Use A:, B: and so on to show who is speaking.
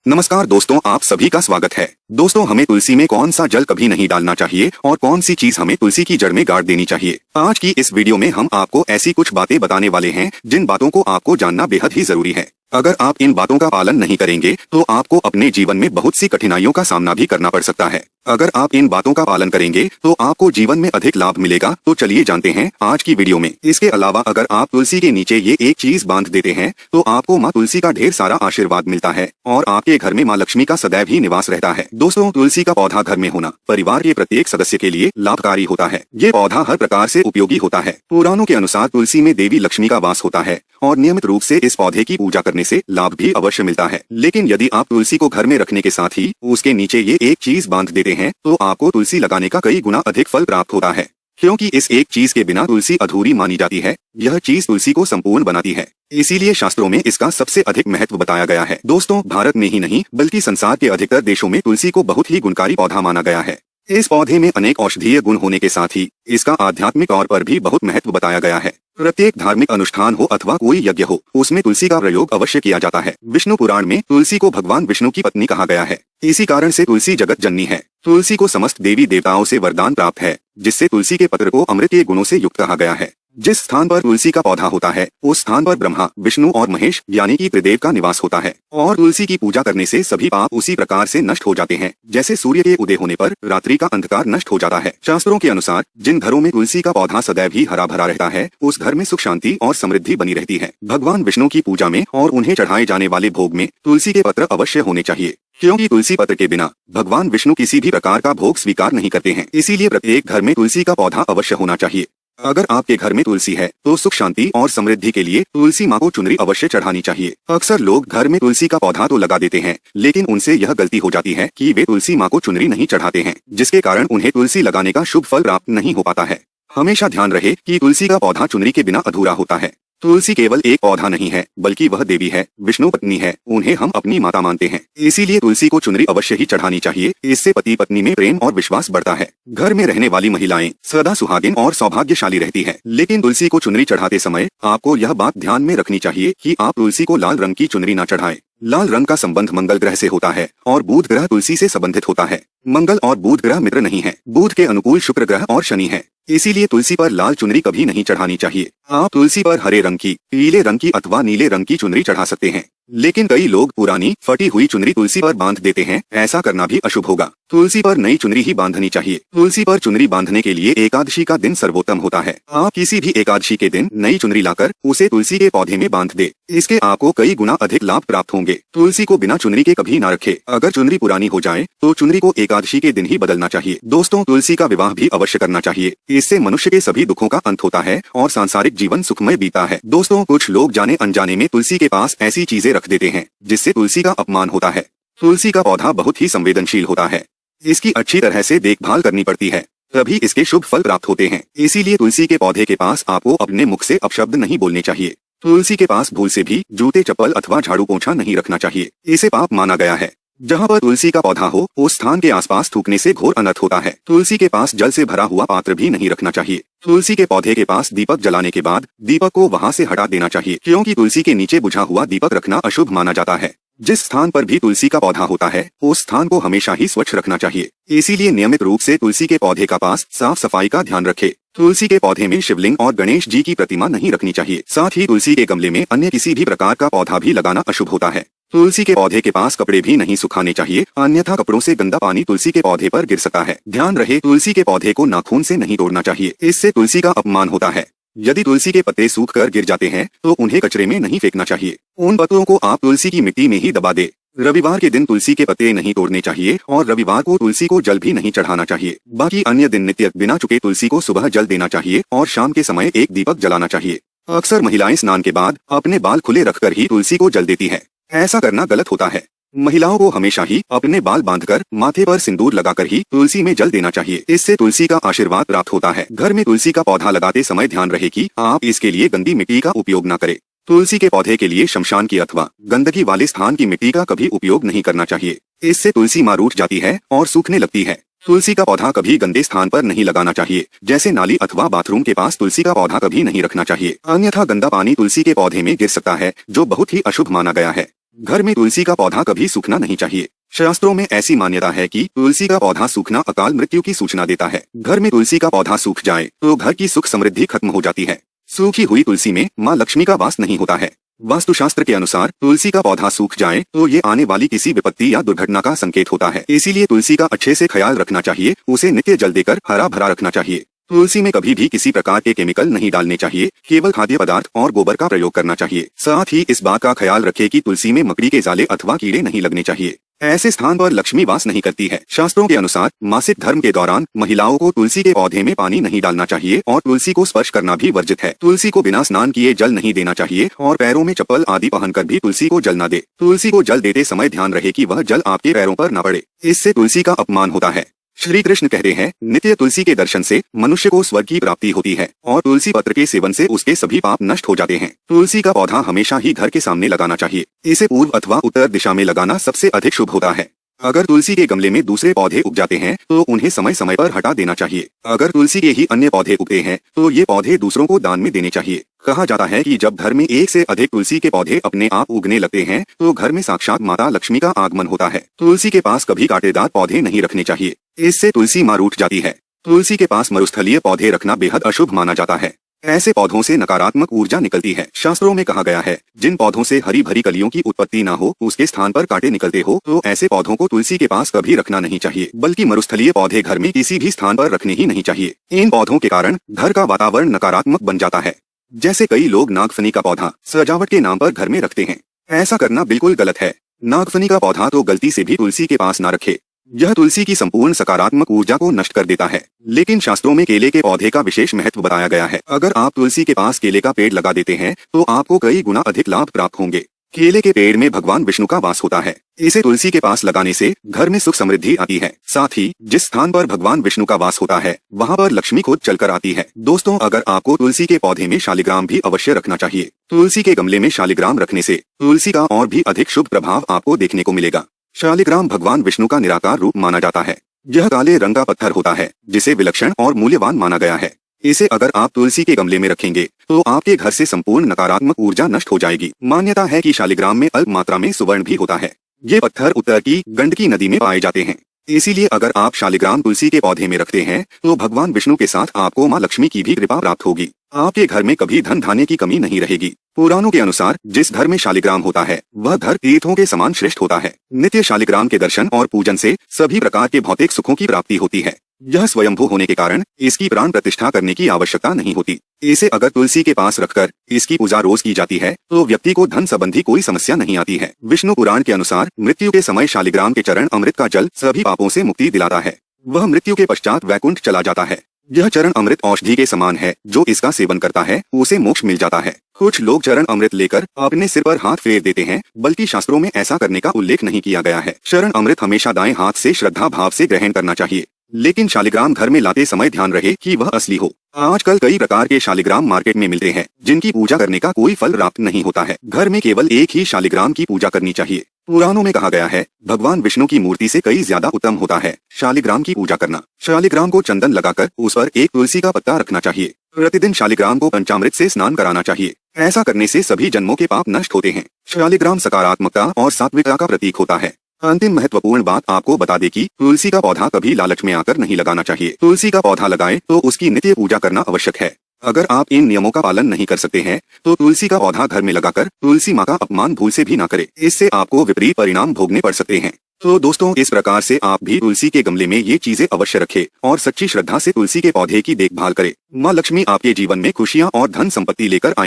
A: नमस्कार दोस्तों, आप सभी का स्वागत है। दोस्तों, हमें तुलसी में कौन सा जल कभी नहीं डालना चाहिए और कौन सी चीज हमें तुलसी की जड़ में गाड़ देनी चाहिए। आज की इस वीडियो में हम आपको ऐसी कुछ बातें बताने वाले हैं जिन बातों को आपको जानना बेहद ही जरूरी है। अगर आप इन बातों का पालन नहीं करेंगे तो आपको अपने जीवन में बहुत सी कठिनाइयों का सामना भी करना पड़ सकता है। अगर आप इन बातों का पालन करेंगे तो आपको जीवन में अधिक लाभ मिलेगा। तो चलिए जानते हैं आज की वीडियो में। इसके अलावा अगर आप तुलसी के नीचे ये एक चीज बांध देते हैं तो आपको माँ तुलसी का ढेर सारा आशीर्वाद मिलता है और आपके घर में माँ लक्ष्मी का सदैव ही निवास रहता है। दोस्तों, तुलसी का पौधा घर में होना परिवार के प्रत्येक सदस्य के लिए लाभकारी होता है। ये पौधा हर प्रकार से उपयोगी होता है। पुराणों के अनुसार तुलसी में देवी लक्ष्मी का वास होता है और नियमित रूप से इस पौधे की पूजा करने से लाभ भी अवश्य मिलता है। लेकिन यदि आप तुलसी को घर में रखने के साथ ही उसके नीचे ये एक चीज बांध देते हैं तो आपको तुलसी लगाने का कई गुना अधिक फल प्राप्त होता है, क्योंकि इस एक चीज के बिना तुलसी अधूरी मानी जाती है। यह चीज तुलसी को संपूर्ण बनाती है, इसीलिए शास्त्रों में इसका सबसे अधिक महत्व बताया गया है। दोस्तों, भारत में ही नहीं बल्कि संसार के अधिकतर देशों में तुलसी को बहुत ही गुणकारी पौधा माना गया है। इस पौधे में अनेक औषधीय गुण होने के साथ ही इसका आध्यात्मिक तौर पर भी बहुत महत्व बताया गया है। प्रत्येक धार्मिक अनुष्ठान हो अथवा कोई यज्ञ हो, उसमें तुलसी का प्रयोग अवश्य किया जाता है। विष्णु पुराण में तुलसी को भगवान विष्णु की पत्नी कहा गया है। इसी कारण से तुलसी जगत जननी है। तुलसी को समस्त देवी देवताओं से वरदान प्राप्त है, जिससे तुलसी के पत्र को अमृत के गुणों से युक्त कहा गया है। जिस स्थान पर तुलसी का पौधा होता है उस स्थान पर ब्रह्मा, विष्णु और महेश यानी कि त्रिदेव का निवास होता है। और तुलसी की पूजा करने से सभी पाप उसी प्रकार से नष्ट हो जाते हैं जैसे सूर्य के उदय होने पर रात्रि का अंधकार नष्ट हो जाता है। शास्त्रों के अनुसार जिन घरों में तुलसी का पौधा सदैव ही हरा भरा रहता है उस घर में सुख शांति और समृद्धि बनी रहती है। भगवान विष्णु की पूजा में और उन्हें चढ़ाए जाने वाले भोग में तुलसी के पत्र अवश्य होने चाहिए, क्योंकि तुलसी पत्र के बिना भगवान विष्णु किसी भी प्रकार का भोग स्वीकार नहीं करते हैं। इसीलिए प्रत्येक घर में तुलसी का पौधा अवश्य होना चाहिए। अगर आपके घर में तुलसी है तो सुख शांति और समृद्धि के लिए तुलसी माँ को चुनरी अवश्य चढ़ानी चाहिए। अक्सर लोग घर में तुलसी का पौधा तो लगा देते हैं, लेकिन उनसे यह गलती हो जाती है कि वे तुलसी माँ को चुनरी नहीं चढ़ाते हैं, जिसके कारण उन्हें तुलसी लगाने का शुभ फल प्राप्त नहीं हो पाता है। हमेशा ध्यान रहे कि तुलसी का पौधा चुनरी के बिना अधूरा होता है। तुलसी केवल एक पौधा नहीं है बल्कि वह देवी है, विष्णु पत्नी है, उन्हें हम अपनी माता मानते हैं। इसीलिए तुलसी को चुनरी अवश्य ही चढ़ानी चाहिए। इससे पति पत्नी में प्रेम और विश्वास बढ़ता है। घर में रहने वाली महिलाएं सदा सुहागिन और सौभाग्यशाली रहती है। लेकिन तुलसी को चुनरी चढ़ाते समय आपको यह बात ध्यान में रखनी चाहिए कि आप तुलसी को लाल रंग की चुनरी न चढ़ाएं। लाल रंग का संबंध मंगल ग्रह से होता है और बुध ग्रह तुलसी से संबंधित होता है। मंगल और बुध ग्रह मित्र नहीं है। बुध के अनुकूल शुक्र ग्रह और शनि है। इसीलिए तुलसी पर लाल चुनरी कभी नहीं चढ़ानी चाहिए। आप तुलसी पर हरे रंग की, पीले रंग की अथवा नीले रंग की चुनरी चढ़ा सकते हैं, लेकिन कई लोग पुरानी फटी हुई चुनरी तुलसी पर बांध देते हैं। ऐसा करना भी अशुभ होगा। तुलसी पर नई चुनरी ही बांधनी चाहिए। तुलसी पर चुनरी बांधने के लिए एकादशी का दिन सर्वोत्तम होता है। आप किसी भी एकादशी के दिन नई चुनरी लाकर उसे तुलसी के पौधे में बांध दे। इसके आपको कई गुना अधिक लाभ प्राप्त होंगे। तुलसी को बिना चुनरी के कभी न रखे। अगर चुनरी पुरानी हो जाए तो चुनरी को एकादशी के दिन ही बदलना चाहिए। दोस्तों, तुलसी का विवाह भी अवश्य करना चाहिए। इससे मनुष्य के सभी दुखों का अंत होता है और सांसारिक जीवन सुखमय बीता है। दोस्तों, कुछ लोग जाने अनजाने में तुलसी के पास ऐसी चीजें रख देते हैं जिससे तुलसी का अपमान होता है। तुलसी का पौधा बहुत ही संवेदनशील होता है। इसकी अच्छी तरह से देखभाल करनी पड़ती है, तभी इसके शुभ फल प्राप्त होते हैं। इसीलिए तुलसी के पौधे के पास आपको अपने मुख से अपशब्द नहीं बोलने चाहिए। तुलसी के पास भूल से भी जूते, चप्पल अथवा झाड़ू पोंछा नहीं रखना चाहिए। इसे पाप माना गया है। जहाँ पर तुलसी का पौधा हो उस स्थान के आसपास थूकने से घोर अनर्थ होता है। तुलसी के पास जल से भरा हुआ पात्र भी नहीं रखना चाहिए। तुलसी के पौधे के पास दीपक जलाने के बाद दीपक को वहाँ से हटा देना चाहिए, क्योंकि तुलसी के नीचे बुझा हुआ दीपक रखना अशुभ माना जाता है। जिस स्थान पर भी तुलसी का पौधा होता है उस स्थान को हमेशा ही स्वच्छ रखना चाहिए। इसीलिए नियमित रूप से तुलसी के पौधे का पास साफ सफाई का ध्यान रखे। तुलसी के पौधे में शिवलिंग और गणेश जी की प्रतिमा नहीं रखनी चाहिए। साथ ही तुलसी के गमले में अन्य किसी भी प्रकार का पौधा भी लगाना अशुभ होता है। तुलसी के पौधे के पास कपड़े भी नहीं सुखाने चाहिए, अन्यथा कपड़ों से गंदा पानी तुलसी के पौधे पर गिर सकता है। ध्यान रहे, तुलसी के पौधे को नाखून से नहीं तोड़ना चाहिए। इससे तुलसी का अपमान होता है। यदि तुलसी के पत्ते सूख कर गिर जाते हैं तो उन्हें कचरे में नहीं फेंकना चाहिए। उन पत्तों को आप तुलसी की मिट्टी में ही दबा दे। रविवार के दिन तुलसी के पत्ते नहीं तोड़ने चाहिए और रविवार को तुलसी को जल भी नहीं चढ़ाना चाहिए। बाकी अन्य दिन नित्य बिना चुके तुलसी को सुबह जल देना चाहिए और शाम के समय एक दीपक जलाना चाहिए। अक्सर महिलाएं स्नान के बाद अपने बाल खुले रखकर ही तुलसी को जल देती है। ऐसा करना गलत होता है। महिलाओं को हमेशा ही अपने बाल बांधकर माथे पर सिंदूर लगाकर ही तुलसी में जल देना चाहिए। इससे तुलसी का आशीर्वाद प्राप्त होता है। घर में तुलसी का पौधा लगाते समय ध्यान रहे कि आप इसके लिए गंदी मिट्टी का उपयोग न करें। तुलसी के पौधे के लिए शमशान की अथवा गंदगी वाले स्थान की मिट्टी का कभी उपयोग नहीं करना चाहिए। इससे तुलसी माँ रूठ जाती है और सूखने लगती है। तुलसी का पौधा कभी गंदे स्थान पर नहीं लगाना चाहिए, जैसे नाली अथवा बाथरूम के पास तुलसी का पौधा कभी नहीं रखना चाहिए, अन्यथा गंदा पानी तुलसी के पौधे में गिर सकता है, जो बहुत ही अशुभ माना गया है। घर में तुलसी का पौधा कभी सूखना नहीं चाहिए। शास्त्रों में ऐसी मान्यता है कि तुलसी का पौधा सूखना अकाल मृत्यु की सूचना देता है। घर में तुलसी का पौधा सूख जाए तो घर की सुख समृद्धि खत्म हो जाती है। सूखी हुई तुलसी में माँ लक्ष्मी का वास नहीं होता है। वास्तुशास्त्र के अनुसार तुलसी का पौधा सूख जाए तो ये आने वाली किसी विपत्ति या दुर्घटना का संकेत होता है। इसीलिए तुलसी का अच्छे से ख्याल रखना चाहिए। उसे नित्य जल देकर हरा भरा रखना चाहिए। तुलसी में कभी भी किसी प्रकार के केमिकल नहीं डालने चाहिए। केवल खाद्य पदार्थ और गोबर का प्रयोग करना चाहिए। साथ ही इस बात का ख्याल रखें कि तुलसी में मकड़ी के जाले अथवा कीड़े नहीं लगने चाहिए। ऐसे स्थान पर लक्ष्मी वास नहीं करती है। शास्त्रों के अनुसार मासिक धर्म के दौरान महिलाओं को तुलसी के पौधे में पानी नहीं डालना चाहिए और तुलसी को स्पर्श करना भी वर्जित है। तुलसी को बिना स्नान किए जल नहीं देना चाहिए और पैरों में चप्पल आदि पहनकर भी तुलसी को जल न दे। तुलसी को जल देते समय ध्यान रहे कि वह जल आपके पैरों पर न पड़े। इससे तुलसी का अपमान होता है। श्री कृष्ण कहते हैं, नित्य तुलसी के दर्शन से मनुष्य को स्वर्ग की प्राप्ति होती है और तुलसी पत्र के सेवन से उसके सभी पाप नष्ट हो जाते हैं। तुलसी का पौधा हमेशा ही घर के सामने लगाना चाहिए। इसे पूर्व अथवा उत्तर दिशा में लगाना सबसे अधिक शुभ होता है। अगर तुलसी के गमले में दूसरे पौधे उग जाते हैं तो उन्हें समय समय पर हटा देना चाहिए। अगर तुलसी के ही अन्य पौधे उगते हैं तो ये पौधे दूसरों को दान में देने चाहिए। कहा जाता है कि जब घर में एक से अधिक तुलसी के पौधे अपने आप उगने लगते हैं तो घर में साक्षात माता लक्ष्मी का आगमन होता है। तुलसी के पास कभी कांटेदार पौधे नहीं रखने चाहिए। इससे तुलसी माँ रूठ जाती है। तुलसी के पास मरुस्थलीय पौधे रखना बेहद अशुभ माना जाता है। ऐसे पौधों से नकारात्मक ऊर्जा निकलती है। शास्त्रों में कहा गया है, जिन पौधों से हरी भरी कलियों की उत्पत्ति ना हो उसके स्थान पर कांटे निकलते हो तो ऐसे पौधों को तुलसी के पास कभी रखना नहीं चाहिए। बल्कि मरुस्थलीय पौधे घर में किसी भी स्थान पर रखने ही नहीं चाहिए। इन पौधों के कारण घर का वातावरण नकारात्मक बन जाता है। जैसे कई लोग नागफनी का पौधा सजावट के नाम पर घर में रखते हैं। ऐसा करना बिल्कुल गलत है। नागफनी का पौधा तो गलती से भी तुलसी के पास ना रखे। यह तुलसी की संपूर्ण सकारात्मक ऊर्जा को नष्ट कर देता है। लेकिन शास्त्रों में केले के पौधे का विशेष महत्व बताया गया है। अगर आप तुलसी के पास केले का पेड़ लगा देते हैं तो आपको कई गुना अधिक लाभ प्राप्त होंगे। केले के पेड़ में भगवान विष्णु का वास होता है। इसे तुलसी के पास लगाने से घर में सुख समृद्धि आती है। साथ ही जिस स्थान पर भगवान विष्णु का वास होता है वहाँ पर लक्ष्मी खुद चलकर आती है। दोस्तों, अगर आपको तुलसी के पौधे में शालिग्राम भी अवश्य रखना चाहिए। तुलसी के गमले में शालिग्राम रखने से तुलसी का और भी अधिक शुभ प्रभाव आपको देखने को मिलेगा। शालिग्राम भगवान विष्णु का निराकार रूप माना जाता है। यह काले रंग का पत्थर होता है जिसे विलक्षण और मूल्यवान माना गया है। इसे अगर आप तुलसी के गमले में रखेंगे तो आपके घर से संपूर्ण नकारात्मक ऊर्जा नष्ट हो जाएगी। मान्यता है कि शालिग्राम में अल्प मात्रा में सुवर्ण भी होता है। ये पत्थर उत्तर की गंडकी नदी में पाए जाते हैं। इसीलिए अगर आप शालिग्राम तुलसी के पौधे में रखते हैं तो भगवान विष्णु के साथ आपको माँ लक्ष्मी की भी कृपा प्राप्त होगी। आपके घर में कभी धन धान्य की कमी नहीं रहेगी। पुराणों के अनुसार जिस घर में शालिग्राम होता है वह घर तीर्थों के समान श्रेष्ठ होता है। नित्य शालिग्राम के दर्शन और पूजन से सभी प्रकार के भौतिक सुखों की प्राप्ति होती है। यह स्वयंभू होने के कारण इसकी प्राण प्रतिष्ठा करने की आवश्यकता नहीं होती। इसे अगर तुलसी के पास रखकर इसकी पूजा रोज की जाती है तो व्यक्ति को धन संबंधी कोई समस्या नहीं आती है। विष्णु पुराण के अनुसार मृत्यु के समय शालिग्राम के चरण अमृत का जल सभी पापों से मुक्ति दिलाता है। वह मृत्यु के पश्चात वैकुंठ चला जाता है। यह चरण अमृत औषधि के समान है। जो इसका सेवन करता है उसे मोक्ष मिल जाता है। कुछ लोग चरण अमृत लेकर अपने सिर पर हाथ फेर देते हैं, बल्कि शास्त्रों में ऐसा करने का उल्लेख नहीं किया गया है। चरण अमृत हमेशा दाएं हाथ से श्रद्धा भाव से ग्रहण करना चाहिए। लेकिन शालिग्राम घर में लाते समय ध्यान रहे कि वह असली हो। आजकल कई प्रकार के शालिग्राम मार्केट में मिलते हैं जिनकी पूजा करने का कोई फल प्राप्त नहीं होता है। घर में केवल एक ही शालिग्राम की पूजा करनी चाहिए। पुराणों में कहा गया है, भगवान विष्णु की मूर्ति से कई ज्यादा उत्तम होता है शालिग्राम की पूजा करना। शालिग्राम को चंदन लगाकर उस पर एक तुलसी का पत्ता रखना चाहिए। प्रतिदिन शालिग्राम को पंचामृत से स्नान कराना चाहिए। ऐसा करने से सभी जन्मों के पाप नष्ट होते हैं। शालिग्राम सकारात्मकता और सात्विकता का प्रतीक होता है। अंतिम महत्वपूर्ण बात आपको बता दे कि तुलसी का पौधा कभी लालच में आकर नहीं लगाना चाहिए। तुलसी का पौधा लगाएं तो उसकी नित्य पूजा करना आवश्यक है। अगर आप इन नियमों का पालन नहीं कर सकते हैं तो तुलसी का पौधा घर में लगाकर तुलसी माँ का अपमान भूल से भी ना करें। इससे आपको विपरीत परिणाम भोगने पड़ सकते हैं। तो दोस्तों, इस प्रकार से आप भी तुलसी के गमले में ये चीजें अवश्य रखें और सच्ची श्रद्धा से तुलसी के पौधे की देखभाल करें। माँ लक्ष्मी आपके जीवन में खुशियाँ और धन संपत्ति लेकर आए।